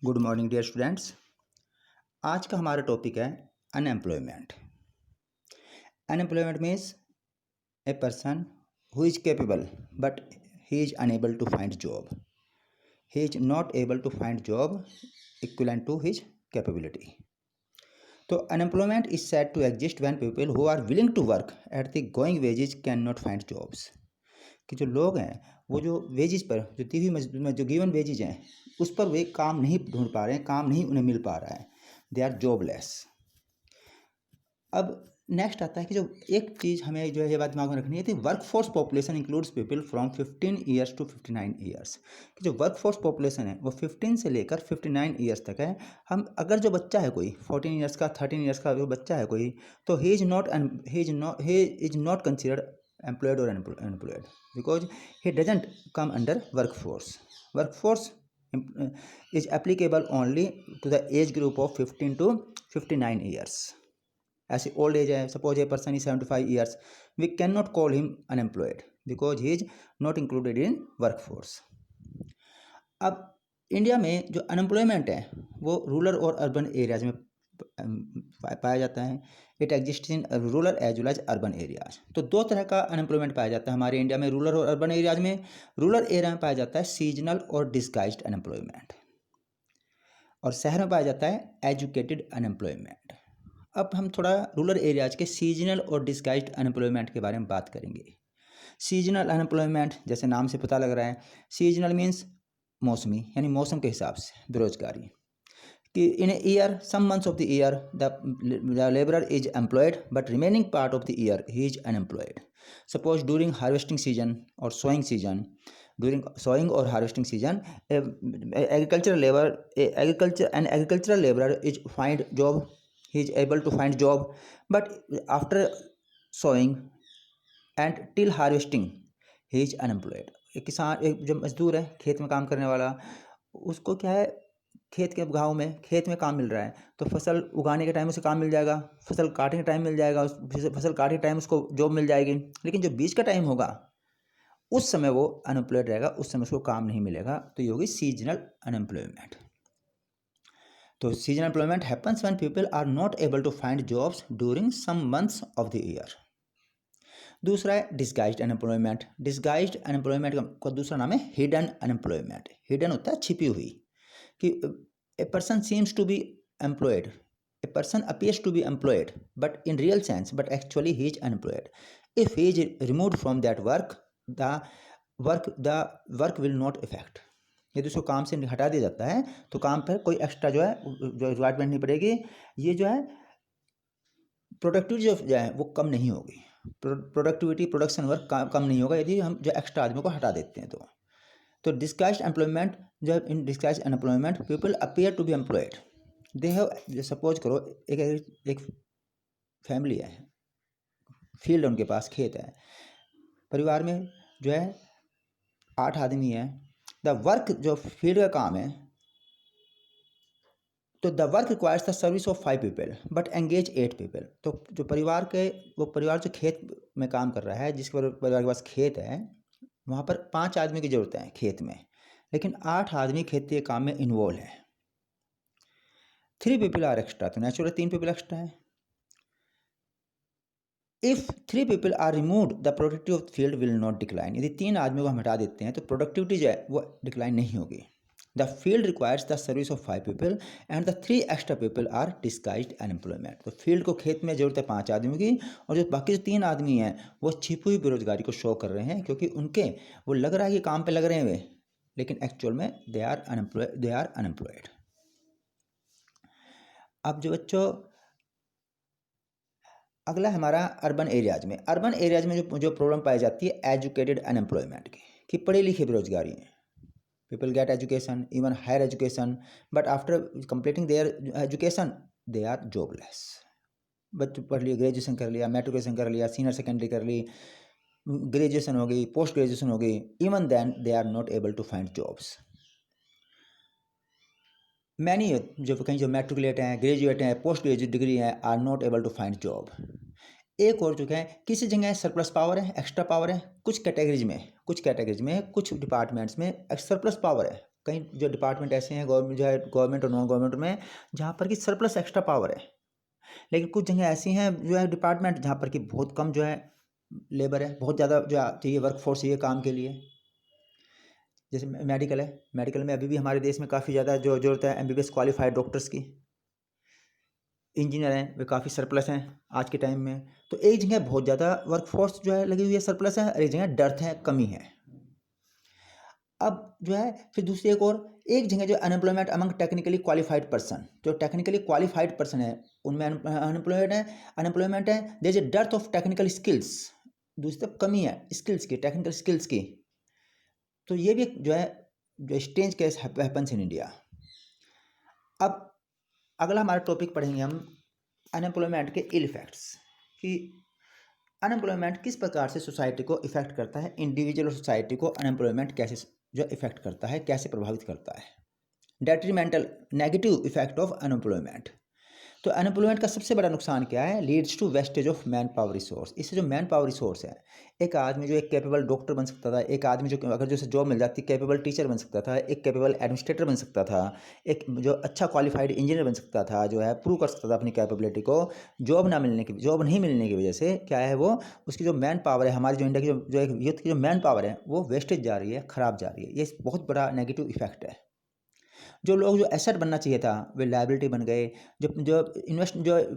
Good morning dear students. आज का हमारा टॉपिक है unemployment. Unemployment means a person who is capable but he is unable to find job. He is not able to find job equivalent to his capability. तो unemployment is said to exist when people who are willing to work at the going wages can not find jobs. कि जो लोग हैं वो जो wages पर जो दी हुई में जो गिवन वेजेज हैं उस पर वे काम नहीं ढूंढ पा रहे हैं, काम नहीं उन्हें मिल पा रहा है, दे आर जॉबलेस। अब नेक्स्ट आता है कि जो एक चीज़ हमें जो है ये बात दिमाग में रखनी है, work force population includes people from 15 years to 59 years. कि जो वर्क फोर्स पॉपुलेशन है वो 15 से लेकर 59 ईयर्स तक है। हम अगर जो बच्चा है कोई 14 ईयर्स का 13 ईयर्स का जो बच्चा है कोई, तो ही is not considered employed or unemployed because he doesn't come under workforce. Workforce is applicable only to the age group of 15 to 59 years. ऐसे ओल्ड एज है, suppose a person is 75 years, we can not call him unemployed because he is not included in workforce. अब India में जो unemployment है वो rural और urban areas में पाया जाता है। It exist in rural as well as urban areas. तो दो तरह का अनएम्प्लॉयमेंट पाया जाता है हमारे इंडिया में रूरल और अर्बन एरियाज में। रूरल एरिया में पाया जाता है सीजनल और डिस्गाइज्ड अनएम्प्लॉयमेंट, और शहर में पाया जाता है एजुकेटेड अनएम्प्लॉयमेंट। अब हम थोड़ा रूरल एरियाज के सीजनल और डिस्गाइज्ड अनएम्प्लॉयमेंट के बारे में बात करेंगे। सीजनल अनएम्प्लॉयमेंट जैसे नाम से पता लग रहा है, सीजनल मीन्स मौसमी, यानी मौसम के हिसाब से बेरोजगारी। कि in a year, some months of the year the laborer is employed but remaining part of the year he is unemployed. Suppose during harvesting season or sowing season, during sowing or harvesting season, an agricultural laborer is find job, he is able to find job, but after sowing and till harvesting he is unemployed. एक किसान, एक जो मजदूर है खेत में काम करने वाला, उसको क्या है, खेत के गाँव में खेत में काम मिल रहा है तो फसल उगाने के टाइम उसे काम मिल जाएगा, फसल काटने के टाइम मिल जाएगा, फसल काटने के टाइम उसको जॉब मिल जाएगी। लेकिन जो बीच का टाइम होगा उस समय वो अनएम्प्लॉयड रहेगा, उस समय उसको काम नहीं मिलेगा, तो ये होगी सीजनल अनएम्प्लॉयमेंट। तो seasonal employment happens when people are not able to find jobs during some months of the year. दूसरा है डिस्गाइज्ड अनएम्प्लॉयमेंट। डिस्गाइज्ड अनएम्प्लॉयमेंट का दूसरा नाम है हिडन अनएम्प्लॉयमेंट। हिडन होता है छिपी हुई, कि a person seems to be employed, a person appears to be employed but in real sense but actually he is unemployed. If he is removed from that work, the work will not affect. यदि उसको काम से हटा दिया जाता है तो काम पर कोई एक्स्ट्रा जो है जो रिक्वायरमेंट नहीं पड़ेगी, ये जो है प्रोडक्टिविटी जो है वो कम नहीं होगी, प्रोडक्टिविटी प्रोडक्शन वर्क कम नहीं होगा यदि हम जो एक्स्ट्रा आदमी को हटा देते हैं। तो डिस्गाइज्ड एम्प्लॉयमेंट, जब in disguised unemployment people appear to be employed, they have, suppose करो एक फैमिली है, फील्ड उनके पास खेत है, परिवार में जो है 8 आदमी है। द वर्क जो फील्ड का काम है, तो the work requires the service of 5 people but engage 8 people. तो जो परिवार के वो परिवार जो खेत में काम कर रहा है, जिसके परिवार के पास खेत है, वहाँ पर 5 आदमी की जरूरत है खेत में, लेकिन 8 आदमी खेती के काम में इन्वॉल्व है। 3 पीपल आर एक्स्ट्रा, तो नेचुरल 3 पीपल एक्स्ट्रा है। If 3 people are removed the productivity of field will not decline. यदि 3 आदमी को हम हटा देते हैं तो प्रोडक्टिविटी जो है वो डिक्लाइन नहीं होगी। The field requires the service of 5 people and the 3 extra people are disguised unemployment. तो फील्ड को खेत में जरूरत है 5 आदमियों की, और जो बाकी जो 3 आदमी हैं वो छिपी हुई बेरोजगारी को शो कर रहे हैं, क्योंकि उनके वो लग रहा है कि काम पे लग रहे हैं वे, लेकिन एक्चुअल में दे आर अनएम्प्लॉयड। अब जो बच्चों अगला हमारा अर्बन एरियाज में। अर्बन एरियाज में जो प्रॉब्लम पाई जाती है एजुकेटेड अनएम्प्लॉयमेंट की, कि पढ़े लिखे बेरोजगारी है। People get education, even higher education, but after completing their education they are jobless. बच्चे पढ़ लिए, ग्रेजुएशन कर लिया, मैट्रिकुलेशन कर लिया, सीनियर सेकेंडरी कर ली, ग्रेजुएशन हो गई, पोस्ट ग्रेजुएशन हो गई, even then they are not able to find jobs. Many जो कहीं जो मैट्रिकुलेट हैं, ग्रेजुएट हैं, पोस्ट ग्रेजुएट डिग्री हैं, are not able to find job. एक और जो है किसी जगह सरप्लस पावर है, एक्स्ट्रा पावर है, कुछ कैटेगरीज में कुछ डिपार्टमेंट्स में सरप्लस पावर है, कई जो डिपार्टमेंट ऐसे हैं गवर्नमेंट जो है गवर्नमेंट और नॉन गवर्नमेंट में जहाँ पर कि सरप्लस एक्स्ट्रा पावर है, लेकिन कुछ जगह ऐसी हैं जो है डिपार्टमेंट जहाँ पर कि बहुत कम जो है लेबर है, बहुत ज़्यादा जो चाहिए वर्कफोर्स चाहिए काम के लिए। जैसे मेडिकल है, मेडिकल में अभी भी हमारे देश में काफ़ी ज़्यादा जो ज़रूरत है एमबीबीएस क्वालिफाइड डॉक्टर्स की। इंजीनियर हैं वे काफ़ी सरप्लस हैं आज के टाइम में। तो एक जगह बहुत ज़्यादा वर्कफोर्स जो है लगी हुई है सरप्लस है, और एक जगह डर्थ है, कमी है। अब जो है फिर दूसरी एक जगह जो unemployment among technically qualified person, जो टेक्निकली क्वालिफाइड पर्सन है उनमें अनएम्प्लॉयमेंट है। There is a dearth of technical skills, दूसरी तरफ कमी है स्किल्स की, टेक्निकल स्किल्स की। तो ये भी एक जो है जो stage case happens in India. अब अगला हमारा टॉपिक पढ़ेंगे हम अनएम्प्लॉयमेंट के इल इफेक्ट्स, कि अनएम्प्लॉयमेंट किस प्रकार से सोसाइटी को इफेक्ट करता है, इंडिविजुअल और सोसाइटी को अनएम्प्लॉयमेंट कैसे जो इफेक्ट करता है, कैसे प्रभावित करता है। Detrimental negative effect of unemployment. तो अनएम्प्लॉयमेंट का सबसे बड़ा नुकसान क्या है, leads to wastage of man power resource. इससे जो मैन पावर रिसोर्स है, एक आदमी जो एक कैपेबल डॉक्टर बन सकता था, एक आदमी जो अगर जो जॉब मिल जाती कैपेबल टीचर बन सकता था, एक कैपेबल एडमिनिस्ट्रेटर बन सकता था, एक जो अच्छा क्वालिफाइड इंजीनियर बन सकता था, जो है प्रूव कर सकता था अपनी कैपेबिलिटी को। जॉब नहीं मिलने की वजह से क्या है, वो उसकी जो मैन पावर है, हमारी जो इंडिया की जो एक यूथ की जो मैन पावर है वो वेस्टेज जा रही है, ख़राब जा रही है। ये बहुत बड़ा नेगेटिव इफेक्ट है। जो लोग जो एसेट बनना चाहिए था वे लायबिलिटी बन गए। जो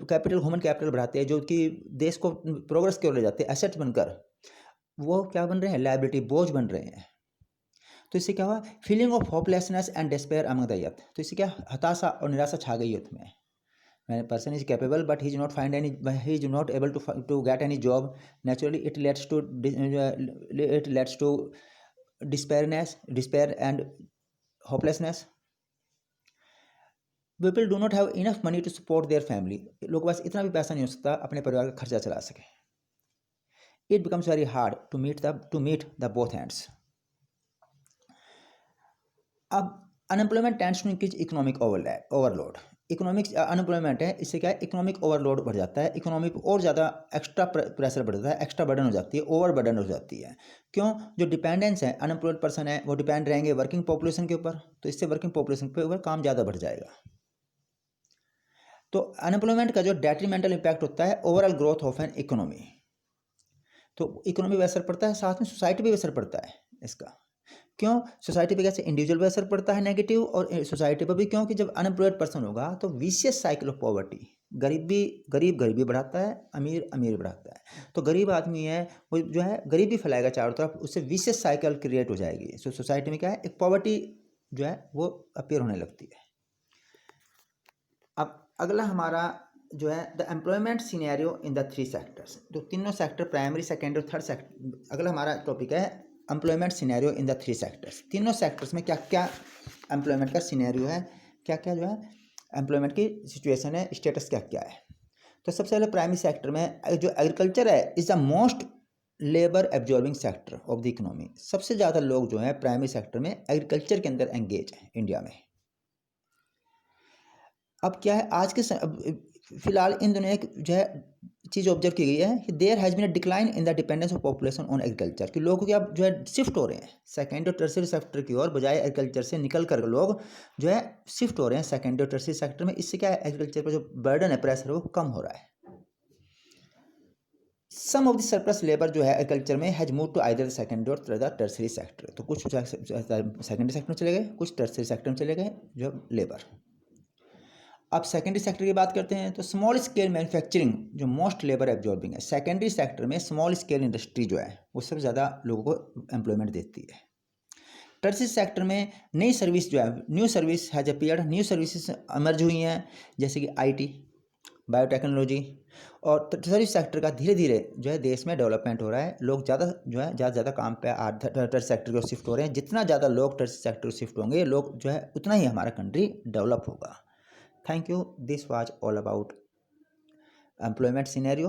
कैपिटल ह्यूमन कैपिटल बढ़ाते हैं, जो कि देश को प्रोग्रेस की ओर ले जाते हैं, एसेट बनकर वो क्या बन रहे हैं, लायबिलिटी, बोझ बन रहे हैं। तो इससे क्या हुआ, feeling of hopelessness and despair among the youth. तो इससे क्या, हताशा और निराशा छा गई यूथ में। When a person is capable but he is not able to get any job, naturally it leads to despair and hopelessness. People do not have enough money to support their family. लोगों के पास इतना भी पैसा नहीं हो सकता अपने परिवार का खर्चा चला सके. It becomes very hard to meet the both ends. अब unemployment tends to increase economic overload. Economic unemployment है, इससे क्या है, इकोनॉमिक ओवरलोड बढ़ जाता है, इकोनॉमिक और ज़्यादा एक्स्ट्रा प्रेशर बढ़ जाता है, एक्स्ट्रा बर्डन हो जाती है, ओवर बर्डन हो जाती है. क्यों, जो डिपेंडेंस है, अनएम्प्लॉयड पर्सन है, वो डिपेंड रहेंगे वर्किंग पॉपुलेशन के ऊपर, तो इससे वर्किंग पॉपुलेशन के ऊपर काम ज़्यादा बढ़ जाएगा. तो अनएम्प्लॉयमेंट का जो डेट्रीमेंटल इम्पैक्ट होता है overall growth of an economy. तो इकोनॉमी पर असर पड़ता है, साथ में सोसाइटी पर भी असर पड़ता है इसका. क्यों, सोसाइटी पे कैसे, इंडिविजुअल पे असर पड़ता है नेगेटिव, और सोसाइटी पर भी. क्योंकि जब अनएम्प्लॉयड पर्सन होगा तो विशियस साइकिल ऑफ पॉवर्टी, गरीबी बढ़ाता है, अमीर बढ़ाता है. तो गरीब आदमी है वो जो है गरीबी फैलाएगा चारों तरफ, उससे विशियस साइकिल क्रिएट हो जाएगी. सो सोसाइटी में क्या है, एक पॉवर्टी जो है वो अपीयर होने लगती है. अब अगला हमारा जो है the employment scenario in the 3 sectors. तो तीनों सेक्टर, प्राइमरी, सेकेंडरी और थर्ड सेक्टर. अगला हमारा टॉपिक है employment scenario in the 3 sectors. तीनों सेक्टर्स में क्या क्या एम्प्लॉयमेंट का सिनेरियो है, क्या क्या जो है एम्प्लॉयमेंट की सिचुएशन है, स्टेटस क्या क्या है. तो सबसे पहले प्राइमरी सेक्टर में जो एग्रीकल्चर है is the most labour absorbing sector of the economy. सबसे ज़्यादा लोग जो हैं प्राइमरी सेक्टर में एग्रीकल्चर के अंदर एंगेज हैं इंडिया में. अब क्या है, आज के फिलहाल इन दोनों एक जो है चीज़ ऑब्जर्व की गई है कि there has been a decline in the dependence of population on agriculture. कि लोगों की अब जो है शिफ्ट हो रहे हैं सेकेंडरी और टर्सरी सेक्टर की ओर, बजाय एग्रीकल्चर से निकल कर लोग जो है शिफ्ट हो रहे हैं सेकेंडरी और टर्सरी सेक्टर में. इससे क्या है, एग्रीकल्चर पर जो बर्डन है, प्रेशर है, वो कम हो रहा है. Some of the surplus labour जो है एग्रीकल्चर में has move to either secondary और द टर्सरी सेक्टर. तो कुछ सेकेंडरी सेक्टर में चले गए, कुछ टर्सरी सेक्टर में चले गए जो लेबर. अब सेकेंडरी सेक्टर की बात करते हैं तो स्मॉल स्केल मैन्युफैक्चरिंग जो मोस्ट लेबर एब्जॉर्बिंग है. सेकेंडरी सेक्टर में स्मॉल स्केल इंडस्ट्री जो है वो सबसे ज़्यादा लोगों को एम्प्लॉयमेंट देती है. टर्सरी सेक्टर में नई सर्विस जो है, new service has appeared, new services emerge हुई हैं, जैसे कि IT, बायोटेक्नोलॉजी. और टर्सरी सेक्टर का धीरे धीरे जो है देश में डेवलपमेंट हो रहा है. लोग ज़्यादा काम पे टर्सरी सेक्टर को शिफ्ट हो रहे हैं. जितना ज़्यादा लोग टर्सरी सेक्टर को शिफ्ट होंगे, लोग जो है उतना ही हमारा कंट्री डेवलप होगा. Thank you. This was all about employment scenario.